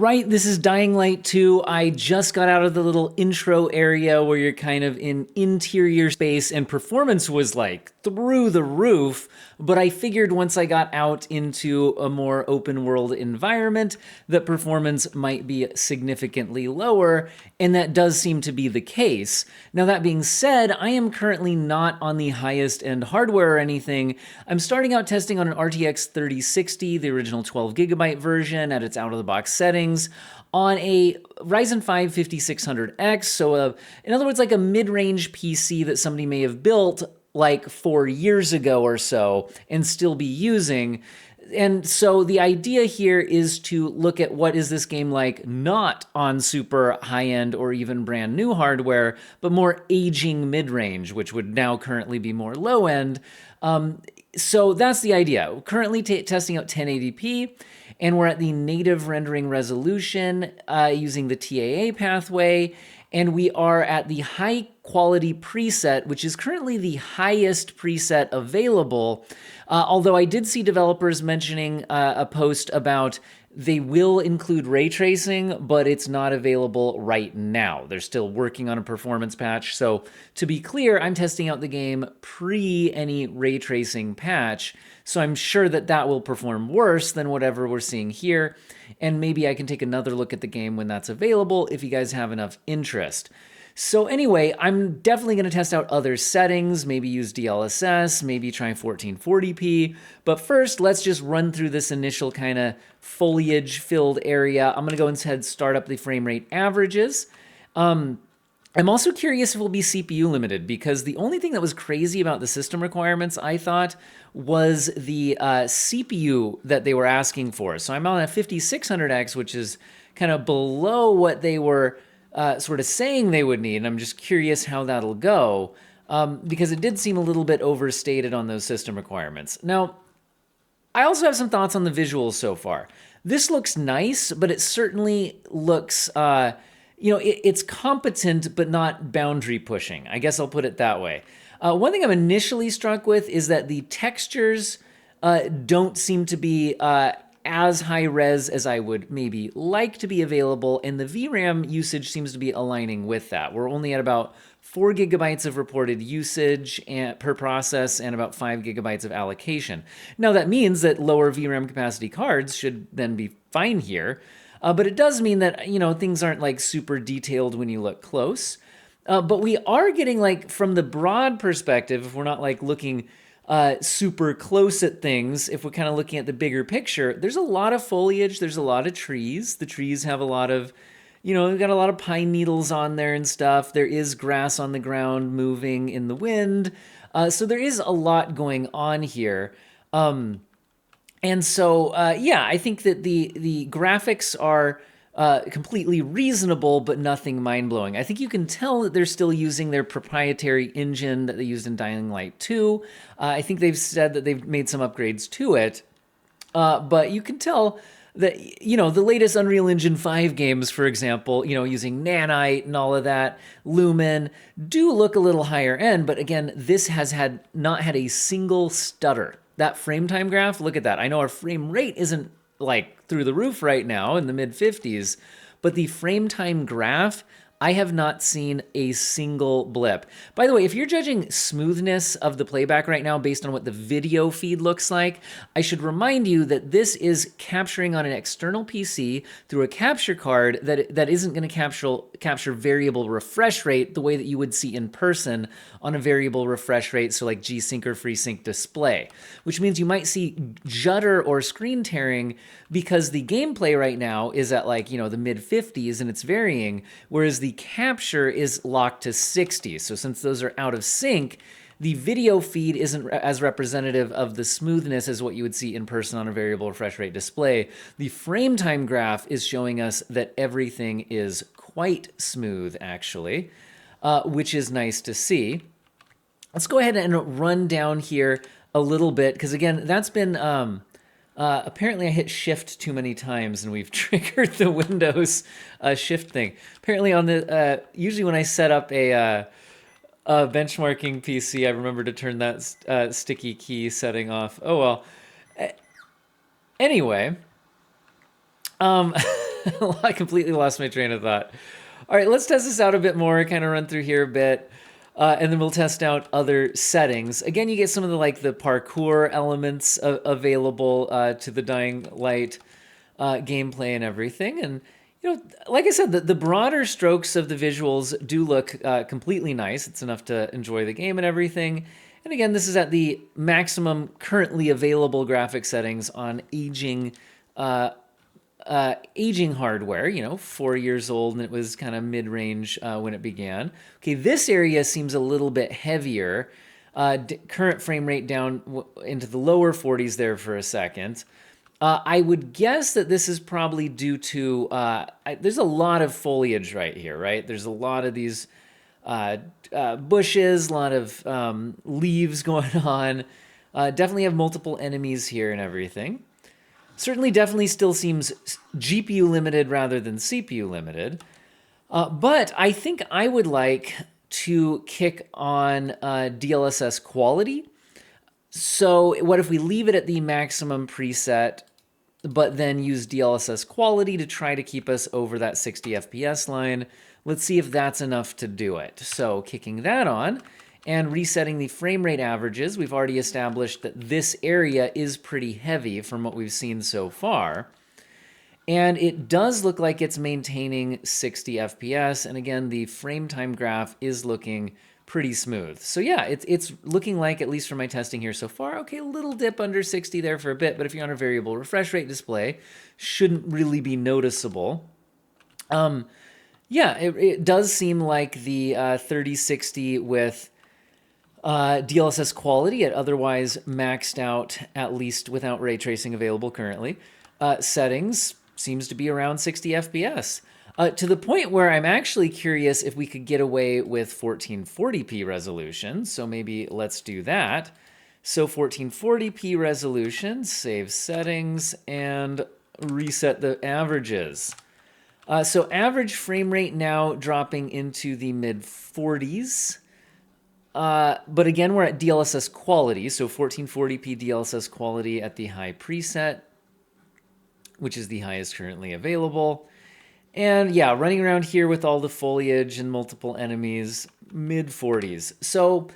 right, this is Dying Light 2. I just got out of the little intro area where you're kind of in interior space and performance was like through the roof. But I figured once I got out into a more open world environment that performance might be significantly lower, and that does seem to be the case. Now, that being said, I am currently not on the highest end hardware or anything. I'm starting out testing on an RTX 3060, the original 12GB version at its out-of-the-box settings, on a Ryzen 5 5600X, so in other words, like a mid-range PC that somebody may have built like 4 years ago or so and still be using. And so the idea here is to look at what is this game like not on super high-end or even brand new hardware, but more aging mid-range, which would now currently be more low-end. So that's the idea. Currently testing out 1080p, and we're at the native rendering resolution using the TAA pathway, and we are at the high quality preset, which is currently the highest preset available. Although I did see developers mentioning a post about they will include ray tracing, but it's not available right now. They're still working on a performance patch. So to be clear, I'm testing out the game pre any ray tracing patch. So I'm sure that that will perform worse than whatever we're seeing here. And maybe I can take another look at the game when that's available if you guys have enough interest. So anyway, I'm definitely going to test out other settings, maybe use DLSS, maybe try 1440p. But first, let's just run through this initial kind of foliage-filled area. I'm going to go instead start up the frame rate averages. I'm also curious if it will be CPU limited, because the only thing that was crazy about the system requirements, I thought, was the CPU that they were asking for. So I'm on a 5600X, which is kind of below what they were sort of saying they would need. And I'm just curious how that'll go, because it did seem a little bit overstated on those system requirements. Now, I also have some thoughts on the visuals so far. This looks nice, but it certainly looks, it's competent, but not boundary pushing. I guess I'll put it that way. One thing I'm initially struck with is that the textures don't seem to be as high res as I would maybe like to be available, and the VRAM usage seems to be aligning with that. We're only at about 4 gigabytes of reported usage per process and about 5 gigabytes of allocation. Now that means that lower VRAM capacity cards should then be fine here, but it does mean that, things aren't like super detailed when you look close. But we are getting, like, from the broad perspective, if we're not like looking super close at things, if we're kind of looking at the bigger picture, there's a lot of foliage, there's a lot of trees. The trees have a lot of, we've got a lot of pine needles on there and stuff. There is grass on the ground moving in the wind. So there is a lot going on here. And so, I think that the graphics are completely reasonable, but nothing mind-blowing. I think you can tell that they're still using their proprietary engine that they used in Dying Light 2. I think they've said that they've made some upgrades to it, but you can tell that, the latest Unreal Engine 5 games, for example, using Nanite and all of that, Lumen, do look a little higher end, but again, this has not had a single stutter. That frame time graph, look at that. I know our frame rate isn't like through the roof right now in the mid 50s, but the frame time graph, I have not seen a single blip. By the way, if you're judging smoothness of the playback right now based on what the video feed looks like, I should remind you that this is capturing on an external PC through a capture card that isn't going to capture variable refresh rate the way that you would see in person on a variable refresh rate, so like G-Sync or FreeSync display, which means you might see judder or screen tearing because the gameplay right now is at like, the mid 50s and it's varying, whereas the capture is locked to 60. So since those are out of sync, the video feed isn't as representative of the smoothness as what you would see in person on a variable refresh rate display. The frame time graph is showing us that everything is quite smooth, actually, which is nice to see. Let's go ahead and run down here a little bit, because again, that's been... apparently I hit shift too many times and we've triggered the Windows shift thing. Apparently on the, usually when I set up a benchmarking PC, I remember to turn that sticky key setting off. Oh well. Anyway, I completely lost my train of thought. All right, let's test this out a bit more, kind of run through here a bit, and then we'll test out other settings. Again, you get some of the parkour elements available to the Dying Light gameplay and everything. And like I said, the broader strokes of the visuals do look completely nice. It's enough to enjoy the game and everything. And again, this is at the maximum currently available graphic settings on aging hardware, 4 years old, and it was kind of mid-range when it began. Okay, this area seems a little bit heavier. Current frame rate down into the lower 40s there for a second. I would guess that this is probably due to, there's a lot of foliage right here, right? There's a lot of these bushes, a lot of leaves going on. Definitely have multiple enemies here and everything. Certainly definitely still seems GPU limited rather than CPU limited. But I think I would like to kick on DLSS quality. So what if we leave it at the maximum preset, but then use DLSS quality to try to keep us over that 60 FPS line? Let's see if that's enough to do it. So kicking that on and resetting the frame rate averages, we've already established that this area is pretty heavy from what we've seen so far. And it does look like it's maintaining 60 FPS. And again, the frame time graph is looking pretty smooth. So yeah, it's looking like, at least from my testing here so far, okay, a little dip under 60 there for a bit, but if you're on a variable refresh rate display, shouldn't really be noticeable. Yeah, it does seem like the 3060 with DLSS quality at otherwise maxed out, at least without ray tracing available currently, settings seems to be around 60 FPS. To the point where I'm actually curious if we could get away with 1440p resolution. So maybe let's do that. So 1440p resolution, save settings, and reset the averages. So average frame rate now dropping into the mid 40s. But again, we're at DLSS quality. So 1440p DLSS quality at the high preset, which is the highest currently available. And yeah, running around here with all the foliage and multiple enemies, mid 40s. So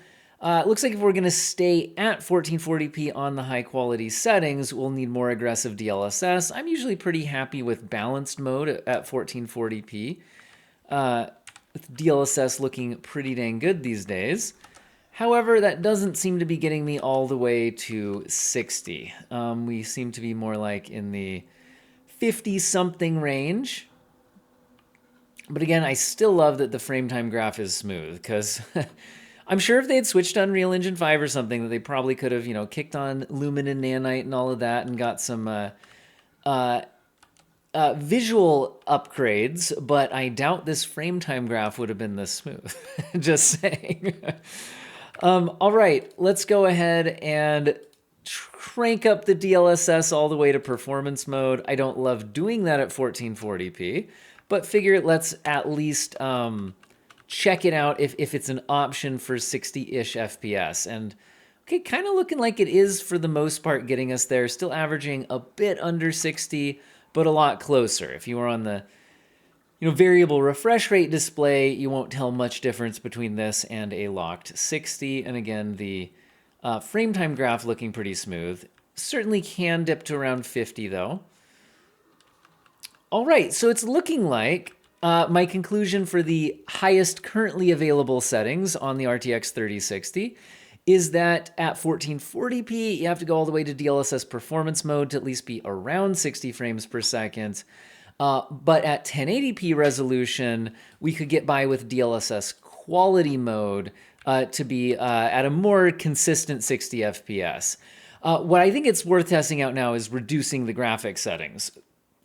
it looks like if we're going to stay at 1440p on the high quality settings, we'll need more aggressive DLSS. I'm usually pretty happy with balanced mode at 1440p, with DLSS looking pretty dang good these days. However, that doesn't seem to be getting me all the way to 60. We seem to be more like in the 50-something range. But again, I still love that the frame time graph is smooth, because I'm sure if they had switched to Unreal Engine 5 or something, that they probably could have, kicked on Lumen and Nanite and all of that and got some visual upgrades, but I doubt this frame time graph would have been this smooth. Just saying. All right, let's go ahead and crank up the DLSS all the way to performance mode. I don't love doing that at 1440p. But figure let's at least check it out if it's an option for 60-ish FPS. And okay, kind of looking like it is for the most part getting us there. Still averaging a bit under 60, but a lot closer. If you were on the variable refresh rate display, you won't tell much difference between this and a locked 60. And again, the frame time graph looking pretty smooth. Certainly can dip to around 50 though. All right, so it's looking like my conclusion for the highest currently available settings on the RTX 3060 is that at 1440p, you have to go all the way to DLSS performance mode to at least be around 60 frames per second. But at 1080p resolution, we could get by with DLSS quality mode to be at a more consistent 60 FPS. What I think it's worth testing out now is reducing the graphic settings.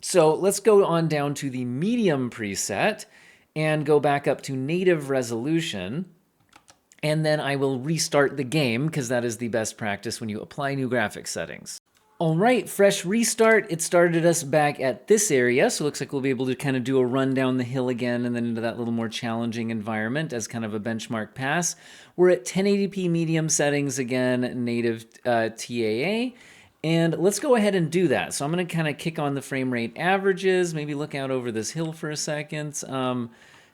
So let's go on down to the medium preset and go back up to native resolution. And then I will restart the game because that is the best practice when you apply new graphic settings. All right, fresh restart. It started us back at this area. So it looks like we'll be able to kind of do a run down the hill again and then into that little more challenging environment as kind of a benchmark pass. We're at 1080p medium settings again, native TAA. And let's go ahead and do that. So I'm going to kind of kick on the frame rate averages, maybe look out over this hill for a second.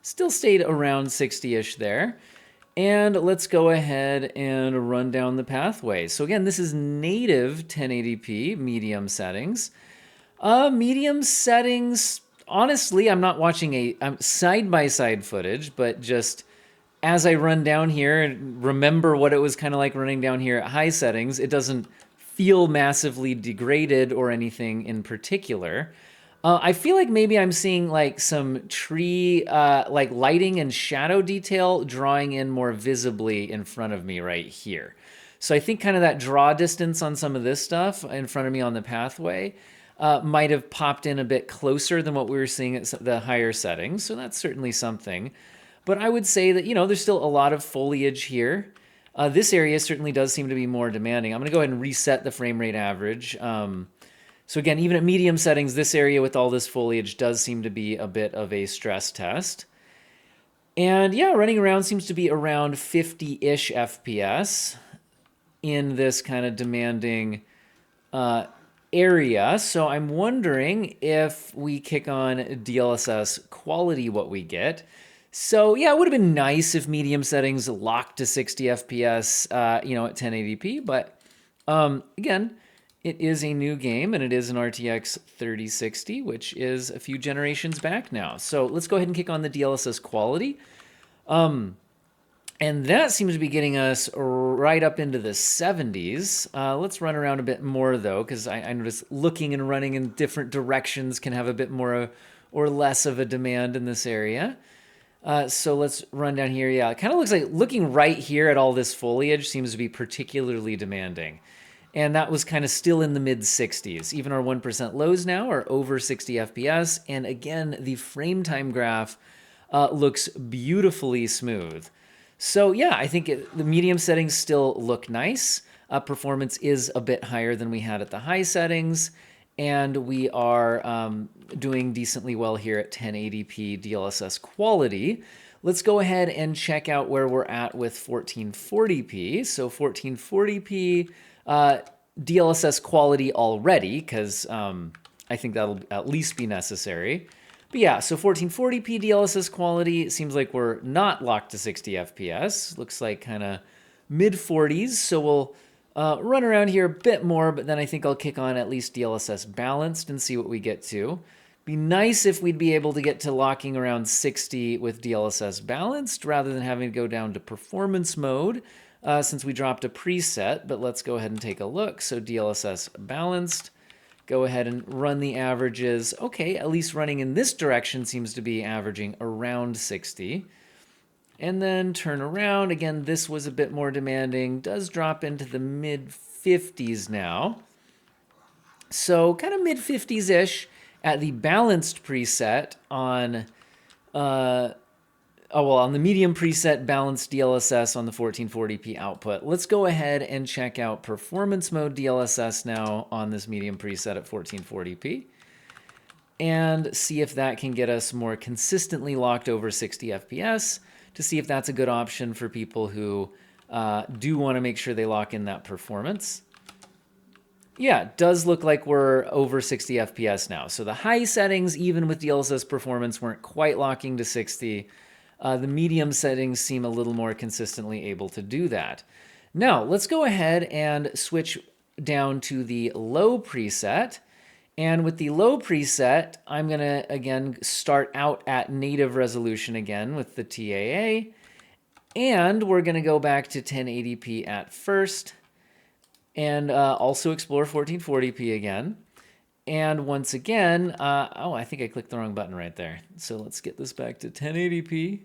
Still stayed around 60-ish there. And let's go ahead and run down the pathway. So again, this is native 1080p medium settings. Medium settings, honestly, I'm not watching a side-by-side footage, but just as I run down here and remember what it was kind of like running down here at high settings, it doesn't feel massively degraded or anything in particular. I feel like maybe I'm seeing like some tree, like lighting and shadow detail drawing in more visibly in front of me right here. So I think kind of that draw distance on some of this stuff in front of me on the pathway might have popped in a bit closer than what we were seeing at the higher settings. So that's certainly something. But I would say that, there's still a lot of foliage here. This area certainly does seem to be more demanding. I'm going to go ahead and reset the frame rate average. So again, even at medium settings, this area with all this foliage does seem to be a bit of a stress test. And yeah, running around seems to be around 50-ish FPS in this kind of demanding area. So I'm wondering if we kick on DLSS quality, what we get. So yeah, it would have been nice if medium settings locked to 60 FPS, at 1080p. But again, it is a new game, and it is an RTX 3060, which is a few generations back now. So let's go ahead and kick on the DLSS quality. And that seems to be getting us right up into the 70s. Let's run around a bit more, though, because I noticed looking and running in different directions can have a bit more or less of a demand in this area. So let's run down here. Yeah, it kind of looks like looking right here at all this foliage seems to be particularly demanding. And that was kind of still in the mid 60s. Even our 1% lows now are over 60 FPS. And again, the frame time graph looks beautifully smooth. So yeah, I think the medium settings still look nice. Performance is a bit higher than we had at the high settings. And we are doing decently well here at 1080p DLSS quality. Let's go ahead and check out where we're at with 1440p. So 1440p DLSS quality already, because I think that'll at least be necessary. But yeah, so 1440p DLSS quality, it seems like we're not locked to 60 FPS. Looks like kind of mid 40s, so we'll run around here a bit more, but then I think I'll kick on at least DLSS Balanced and see what we get to. Be nice if we'd be able to get to locking around 60 with DLSS Balanced rather than having to go down to performance mode since we dropped a preset, but let's go ahead and take a look. So DLSS Balanced, go ahead and run the averages. Okay, at least running in this direction seems to be averaging around 60. And then turn around. Again, this was a bit more demanding. Does drop into the mid-50s now. So kind of mid-50s-ish at the balanced preset on, on the medium preset balanced DLSS on the 1440p output. Let's go ahead and check out performance mode DLSS now on this medium preset at 1440p. And see if that can get us more consistently locked over 60 FPS. To see if that's a good option for people who do want to make sure they lock in that performance. Yeah, it does look like we're over 60 FPS now. So the high settings, even with DLSS performance, weren't quite locking to 60. The medium settings seem a little more consistently able to do that. Now, let's go ahead and switch down to the low preset. And with the low preset, I'm going to, again, start out at native resolution again with the TAA. And we're going to go back to 1080p at first. And also explore 1440p again. And once again, I think I clicked the wrong button right there. So let's get this back to 1080p.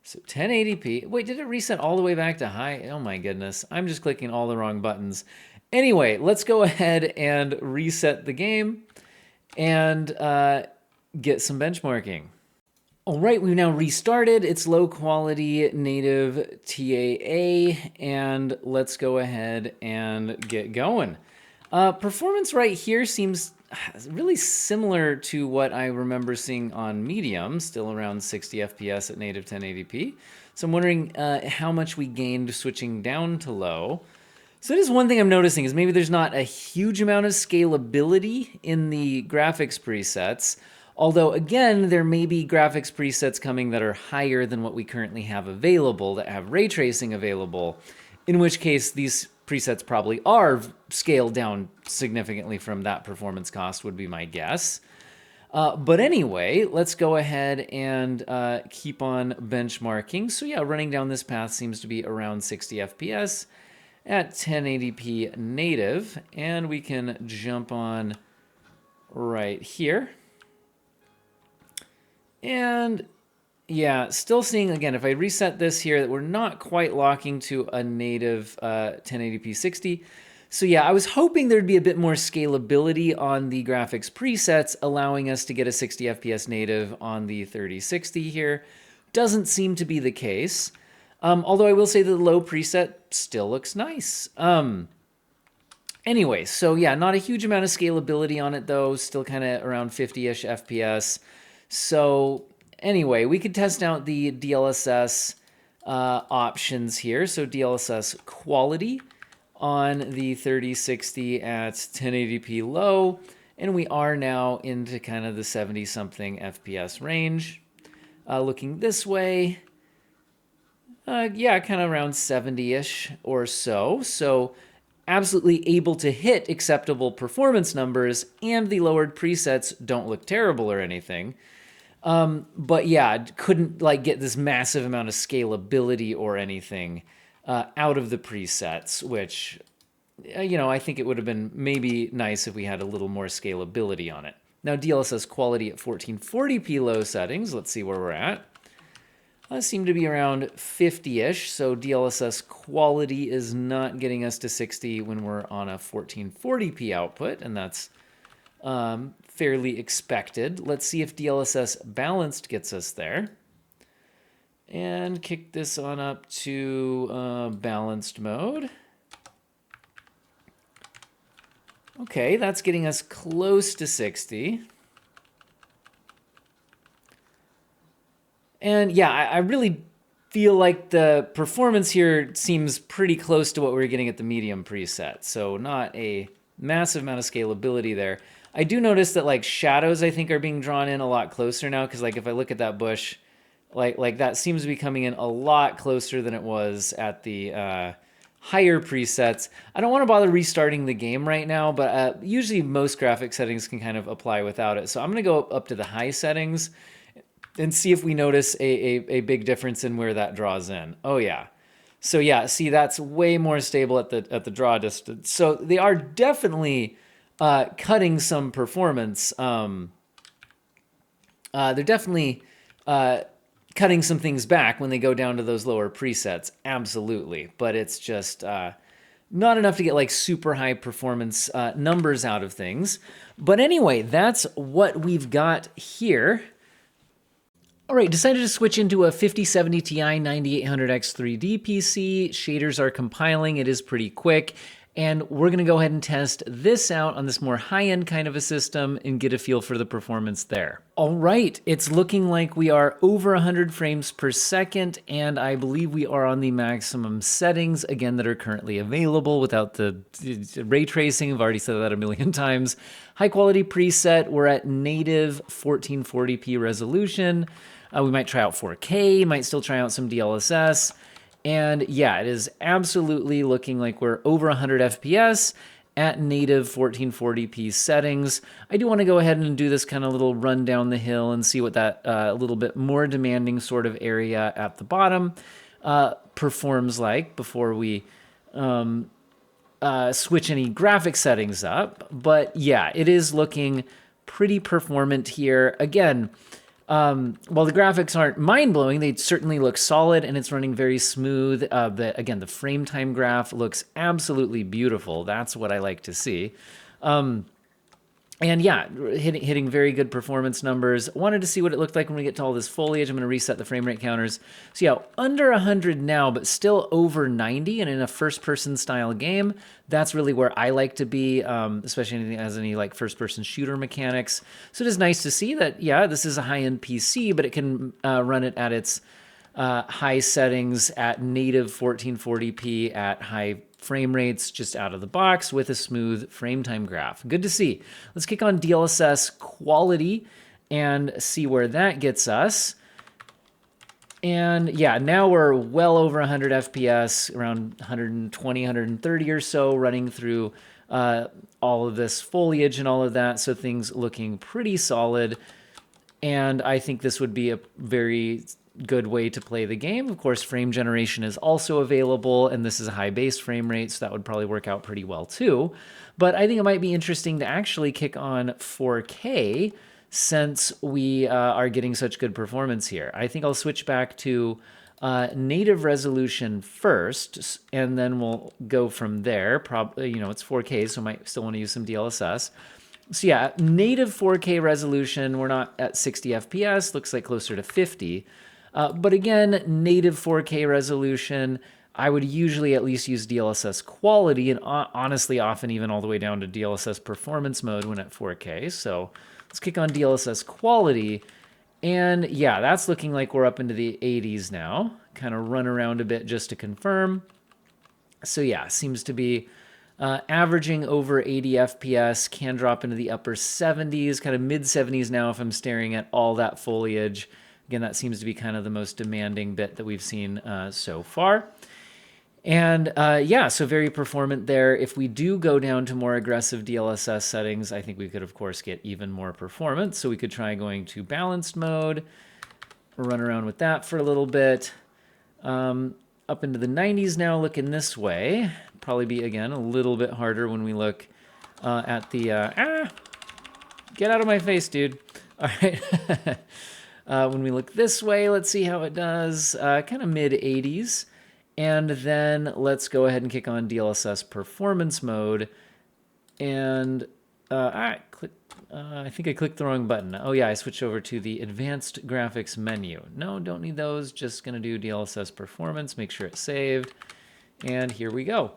So 1080p. Wait, did it reset all the way back to high? Oh my goodness. I'm just clicking all the wrong buttons. Anyway, let's go ahead and reset the game and get some benchmarking. All right, we've now restarted. It's low quality native TAA, and let's go ahead and get going. Performance right here seems really similar to what I remember seeing on medium, still around 60 FPS at native 1080p. So I'm wondering how much we gained switching down to low. So that is one thing I'm noticing is maybe there's not a huge amount of scalability in the graphics presets. Although, again, there may be graphics presets coming that are higher than what we currently have available, that have ray tracing available, in which case these presets probably are scaled down significantly from that performance cost, would be my guess. But anyway, let's go ahead and keep on benchmarking. So yeah, running down this path seems to be around 60 FPS at 1080p native, and we can jump on right here. And yeah, still seeing, again, if I reset this here, that we're not quite locking to a native 1080p 60. So yeah, I was hoping there'd be a bit more scalability on the graphics presets, allowing us to get a 60 FPS native on the 3060 here. Doesn't seem to be the case. Although I will say the low preset still looks nice. Anyway, so yeah, not a huge amount of scalability on it though, still kind of around 50-ish FPS. So anyway, we could test out the DLSS options here. So DLSS quality on the 3060 at 1080p low, and we are now into kind of the 70-something FPS range. Looking this way, yeah, kind of around 70-ish or so. So absolutely able to hit acceptable performance numbers, and the lowered presets don't look terrible or anything. But yeah, couldn't like get this massive amount of scalability or anything out of the presets, which, you know, I think it would have been maybe nice if we had a little more scalability on it. Now, DLSS quality at 1440p low settings, let's see where we're at. Seem to be around 50-ish, so DLSS quality is not getting us to 60 when we're on a 1440p output, and that's fairly expected. Let's see if DLSS Balanced gets us there. And kick this on up to balanced mode. Okay, that's getting us close to 60. And yeah, I really feel like the performance here seems pretty close to what we were getting at the medium preset. So not a massive amount of scalability there. I do notice that like shadows, I think, are being drawn in a lot closer now, because like if I look at that bush, like that seems to be coming in a lot closer than it was at the higher presets. I don't want to bother restarting the game right now, but usually most graphic settings can kind of apply without it. So I'm going to go up to the high settings and see if we notice a big difference in where that draws in. Oh yeah. So yeah, see, that's way more stable at the draw distance. So they are definitely cutting some performance. They're definitely cutting some things back when they go down to those lower presets. Absolutely. But it's just not enough to get like super high performance numbers out of things. But anyway, that's what we've got here. All right, decided to switch into a 5070 Ti 9800X 3D PC. Shaders are compiling. It is pretty quick. And we're going to go ahead and test this out on this more high-end kind of a system and get a feel for the performance there. All right, it's looking like we are over 100 frames per second, and I believe we are on the maximum settings, again, that are currently available without the ray tracing. I've already said that a million times. High-quality preset, we're at native 1440p resolution. We might try out 4K, might still try out some DLSS. And yeah, it is absolutely looking like we're over 100 FPS at native 1440p settings. I do want to go ahead and do this kind of little run down the hill and see what that little bit more demanding sort of area at the bottom performs like before we switch any graphic settings up. But yeah, it is looking pretty performant here. Again, while the graphics aren't mind-blowing, they certainly look solid, and it's running very smooth. Again, the frame time graph looks absolutely beautiful. That's what I like to see. And yeah, hitting very good performance numbers. Wanted to see what it looked like when we get to all this foliage. I'm going to reset the frame rate counters. So yeah, under 100 now, but still over 90, and in a first-person style game, that's really where I like to be, especially anything that has any like first-person shooter mechanics. So it is nice to see that, yeah, this is a high-end PC, but it can run it at its high settings at native 1440p at high frame rates just out of the box with a smooth frame time graph. Good to see. Let's kick on DLSS quality and see where that gets us. And yeah, now we're well over 100 FPS, around 120, 130 or so, running through all of this foliage and all of that. So things looking pretty solid. And I think this would be a very good way to play the game. Of course, frame generation is also available, and this is a high base frame rate, so that would probably work out pretty well too. But I think it might be interesting to actually kick on 4K since we are getting such good performance here. I think I'll switch back to native resolution first, and then we'll go from there. Probably, you know, it's 4K, so I might still want to use some DLSS. So yeah, native 4K resolution, we're not at 60 FPS, looks like closer to 50. But again, native 4K resolution, I would usually at least use DLSS quality, and honestly often even all the way down to DLSS performance mode when at 4K. So let's kick on DLSS quality. And yeah, that's looking like we're up into the 80s now. Kind of run around a bit just to confirm. So yeah, seems to be averaging over 80 FPS, can drop into the upper 70s, kind of mid 70s now if I'm staring at all that foliage. Again, that seems to be kind of the most demanding bit that we've seen so far. And yeah, so very performant there. If we do go down to more aggressive DLSS settings, I think we could, of course, get even more performance. So we could try going to balanced mode, run around with that for a little bit. Up into the 90s now, looking this way. Probably be, again, a little bit harder when we look at the... get out of my face, dude. All right. When we look this way, let's see how it does. Kind of mid 80s. And then let's go ahead and kick on DLSS performance mode. And I think I clicked the wrong button. Oh yeah, I switched over to the advanced graphics menu. No, don't need those. Just gonna do DLSS performance, make sure it's saved. And here we go.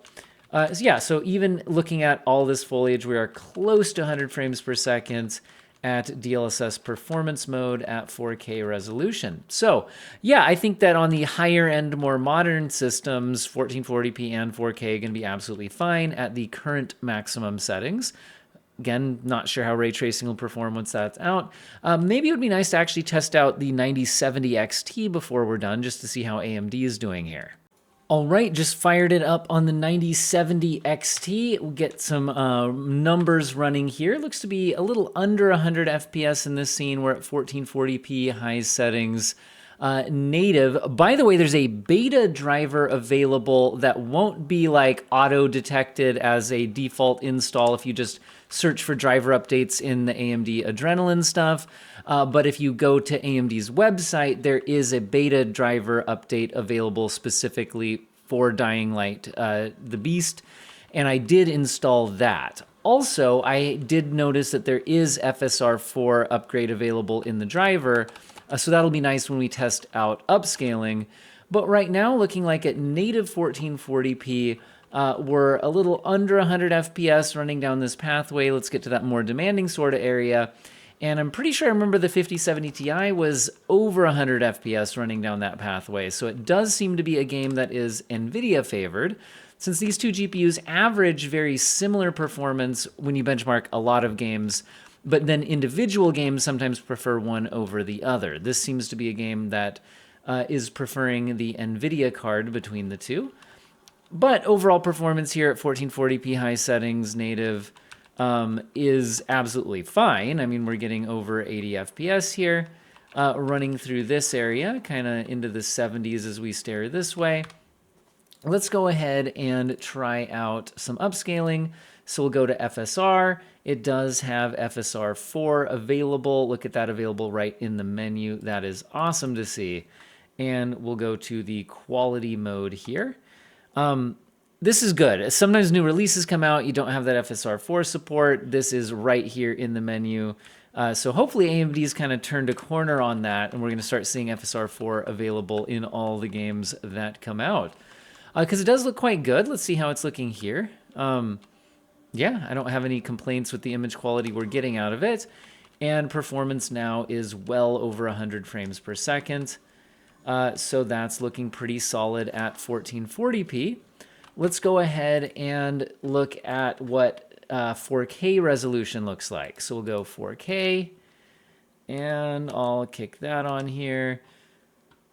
So yeah, so even looking at all this foliage, we are close to 100 frames per second at DLSS performance mode at 4K resolution. So yeah, I think that on the higher end, more modern systems, 1440p and 4K are going to be absolutely fine at the current maximum settings. Again, not sure how ray tracing will perform once that's out. Maybe it would be nice to actually test out the 9070 XT before we're done, just to see how AMD is doing here. All right, just fired it up on the 9070 XT. We'll get some numbers running here. Looks to be a little under 100 FPS in this scene. We're at 1440p high settings. Native. By the way, there's a beta driver available that won't be like auto-detected as a default install if you just search for driver updates in the AMD Adrenalin stuff. But if you go to AMD's website, there is a beta driver update available specifically for Dying Light, the Beast, and I did install that. Also, I did notice that there is FSR 4 upgrade available in the driver, so that'll be nice when we test out upscaling. But right now, looking like at native 1440p, we're a little under 100 FPS running down this pathway. Let's get to that more demanding sort of area. And I'm pretty sure I remember the 5070 Ti was over 100 FPS running down that pathway. So it does seem to be a game that is NVIDIA favored, since these two GPUs average very similar performance when you benchmark a lot of games, but then individual games sometimes prefer one over the other. This seems to be a game that is preferring the NVIDIA card between the two. But overall performance here at 1440p high settings native is absolutely fine. I mean, we're getting over 80 FPS here, running through this area, kind of into the 70s as we stare this way. Let's go ahead and try out some upscaling. So we'll go to FSR. It does have FSR 4 available. Look at that, available right in the menu. That is awesome to see. And we'll go to the quality mode here. This is good. Sometimes new releases come out, you don't have that FSR 4 support. This is right here in the menu. So hopefully AMD's kind of turned a corner on that, and we're going to start seeing FSR 4 available in all the games that come out. Because it does look quite good. Let's see how it's looking here. Yeah, I don't have any complaints with the image quality we're getting out of it. And performance now is well over 100 frames per second. So that's looking pretty solid at 1440p. Let's go ahead and look at what 4K resolution looks like. So we'll go 4K, and I'll kick that on here.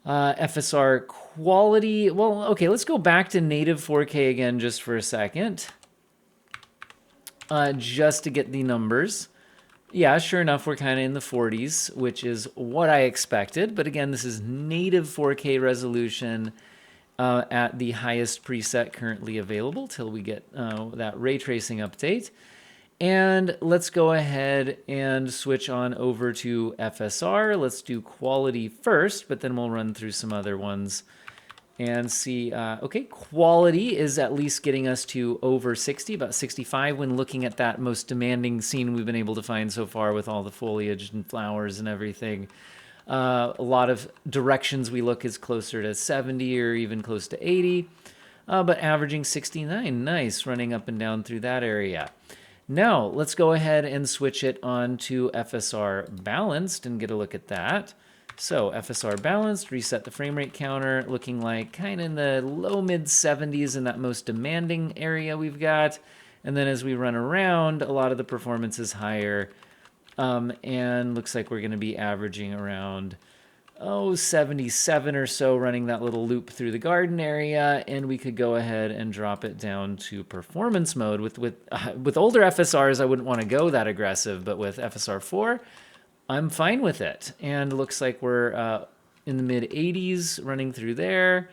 FSR quality, well, okay, let's go back to native 4K again just for a second, just to get the numbers. Yeah, sure enough, we're kind of in the 40s, which is what I expected. But again, this is native 4K resolution at the highest preset currently available till we get that ray tracing update. And let's go ahead and switch on over to FSR. Let's do quality first, but then we'll run through some other ones and see. Okay, quality is at least getting us to over 60, about 65 when looking at that most demanding scene we've been able to find so far with all the foliage and flowers and everything. A lot of directions we look is closer to 70 or even close to 80, but averaging 69. Nice, running up and down through that area. Now, let's go ahead and switch it on to FSR Balanced and get a look at that. So FSR Balanced, reset the frame rate counter, looking like kind of in the low mid 70s in that most demanding area we've got. And then as we run around, a lot of the performance is higher. And looks like we're going to be averaging around 77 or so, running that little loop through the garden area, and we could go ahead and drop it down to performance mode. With older FSRs, I wouldn't want to go that aggressive, but with FSR 4, I'm fine with it. And looks like we're in the mid 80s running through there.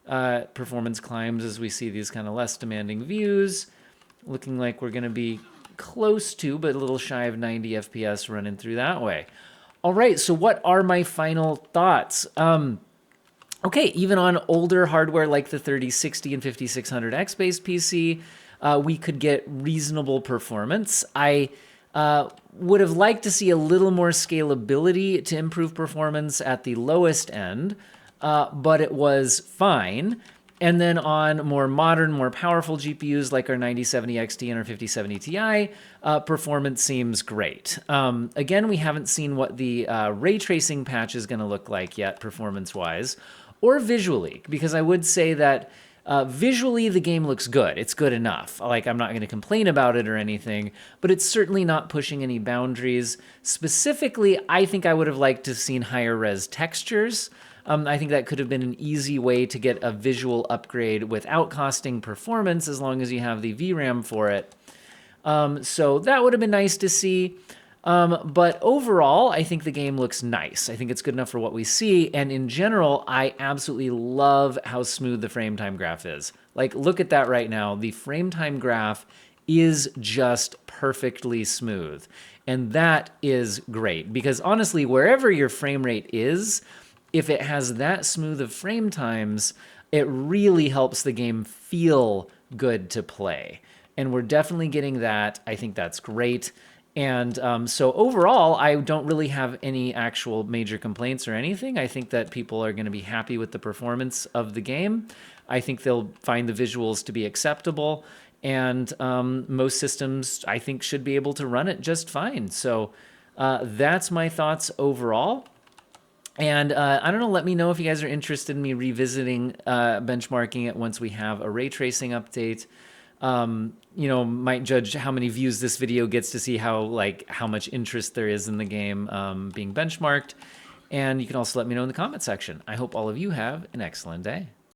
Performance climbs as we see these kind of less demanding views. Looking like we're going to be close to, but a little shy of 90 FPS running through that way. All right, so what are my final thoughts? Okay, even on older hardware like the 3060 and 5600X-based PC, we could get reasonable performance. I would have liked to see a little more scalability to improve performance at the lowest end, but it was fine. And then on more modern, more powerful GPUs like our 9070 XT and our 5070 Ti, performance seems great. Again, we haven't seen what the ray tracing patch is going to look like yet, performance-wise, or visually, because I would say that visually the game looks good. It's good enough. Like, I'm not going to complain about it or anything, but it's certainly not pushing any boundaries. Specifically, I think I would have liked to have seen higher res textures. I think that could have been an easy way to get a visual upgrade without costing performance, as long as you have the VRAM for it. So that would have been nice to see. But overall, I think the game looks nice. I think it's good enough for what we see. And in general, I absolutely love how smooth the frame time graph is. Like, look at that right now. The frame time graph is just perfectly smooth. And that is great, because honestly, wherever your frame rate is, if it has that smooth of frame times, it really helps the game feel good to play. And we're definitely getting that. I think that's great. And so overall, I don't really have any actual major complaints or anything. I think that people are going to be happy with the performance of the game. I think they'll find the visuals to be acceptable. And most systems, I think, should be able to run it just fine. So that's my thoughts overall. And I don't know, let me know if you guys are interested in me revisiting benchmarking it once we have a ray tracing update. You know, might judge how many views this video gets to see how much interest there is in the game being benchmarked. And you can also let me know in the comment section. I hope all of you have an excellent day.